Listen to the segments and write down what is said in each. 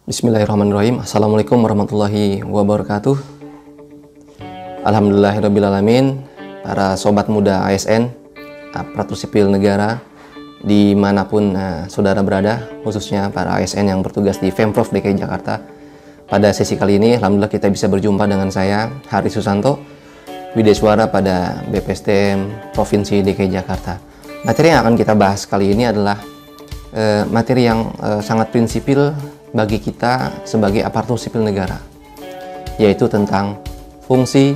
Bismillahirrahmanirrahim. Assalamualaikum warahmatullahi wabarakatuh. Alhamdulillahirrabbilalamin. Para sobat muda ASN, aparatur sipil negara, dimanapun saudara berada, khususnya para ASN yang bertugas di Pemprov DKI Jakarta. Pada sesi kali ini, alhamdulillah kita bisa berjumpa dengan saya, Hari Susanto, Wideswara pada BPSDM Provinsi DKI Jakarta. Materi yang akan kita bahas kali ini adalah materi yang sangat prinsipil bagi kita sebagai aparatur sipil negara, yaitu tentang fungsi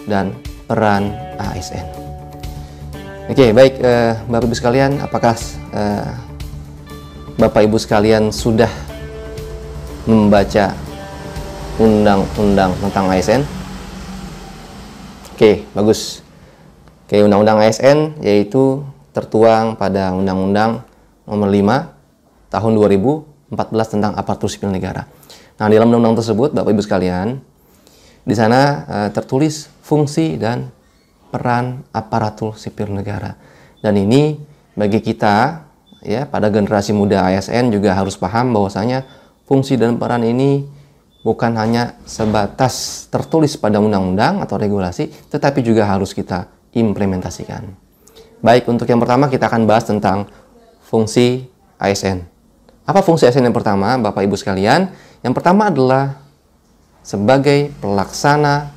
dan peran ASN. Oke, baik Bapak Ibu sekalian, apakah Bapak Ibu sekalian sudah membaca undang-undang tentang ASN? Oke, bagus. Oke, undang-undang ASN yaitu tertuang pada Undang-Undang Nomor 5 Tahun 2014 tentang aparatur sipil negara. Nah, di dalam undang-undang tersebut, Bapak Ibu sekalian, di sana tertulis fungsi dan peran aparatur sipil negara. Dan ini bagi kita, ya, pada generasi muda ASN juga harus paham bahwasanya fungsi dan peran ini bukan hanya sebatas tertulis pada undang-undang atau regulasi, tetapi juga harus kita implementasikan. Baik, untuk yang pertama kita akan bahas tentang fungsi ASN. Apa fungsi ASN yang pertama, Bapak Ibu sekalian? Yang pertama adalah sebagai pelaksana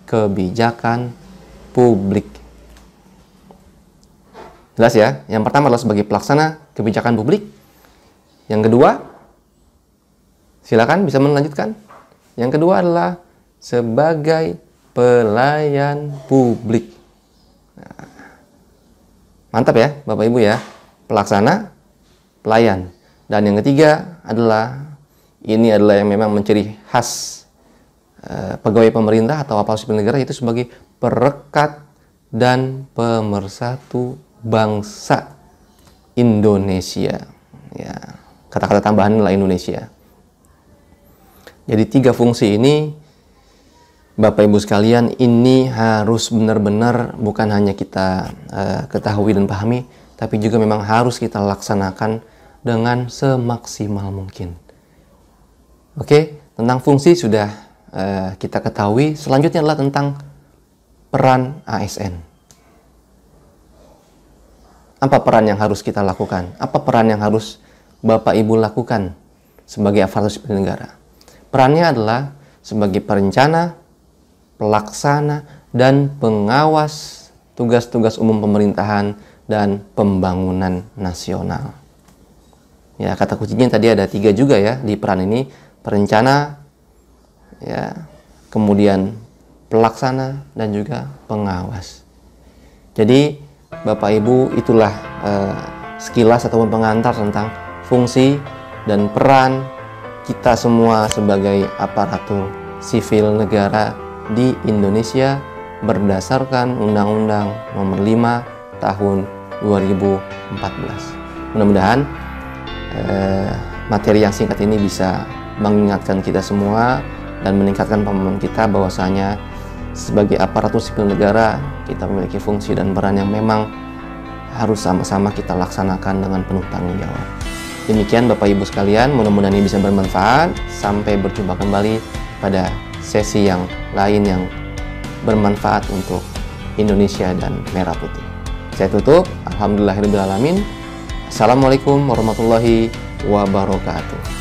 kebijakan publik. Jelas ya? Yang pertama adalah sebagai pelaksana kebijakan publik. Yang kedua, silakan bisa melanjutkan. Yang kedua adalah sebagai pelayan publik. Nah, mantap ya, Bapak Ibu ya. Pelaksana, pelayan. Dan yang ketiga adalah, ini adalah yang memang menciri khas pegawai pemerintah atau aparatur sipil negara, yaitu sebagai perekat dan pemersatu bangsa Indonesia. Ya, kata-kata tambahan adalah Indonesia. Jadi 3 fungsi ini, Bapak Ibu sekalian, ini harus benar-benar bukan hanya kita ketahui dan pahami, tapi juga memang harus kita laksanakan dengan semaksimal mungkin. Oke, tentang fungsi sudah kita ketahui. Selanjutnya adalah tentang peran ASN. Apa peran yang harus kita lakukan? Apa peran yang harus Bapak Ibu lakukan sebagai aparatur sipil negara? Perannya adalah sebagai perencana, pelaksana, dan pengawas tugas-tugas umum pemerintahan dan pembangunan nasional. Ya, kata kuncinya tadi ada 3 juga ya di peran ini: perencana, ya, kemudian pelaksana, dan juga pengawas. Jadi Bapak Ibu, itulah sekilas ataupun pengantar tentang fungsi dan peran kita semua sebagai aparatur sipil negara di Indonesia berdasarkan Undang-Undang Nomor 5 Tahun 2014. Mudah-mudahan materi yang singkat ini bisa mengingatkan kita semua dan meningkatkan pemahaman kita bahwasanya sebagai aparatur sipil negara kita memiliki fungsi dan peran yang memang harus sama-sama kita laksanakan dengan penuh tanggung jawab. Demikian Bapak Ibu sekalian, mudah-mudahan ini bisa bermanfaat. Sampai berjumpa kembali pada sesi yang lain yang bermanfaat untuk Indonesia dan Merah Putih. Saya tutup. Alhamdulillahirrahmanirrahim. Assalamualaikum warahmatullahi wabarakatuh.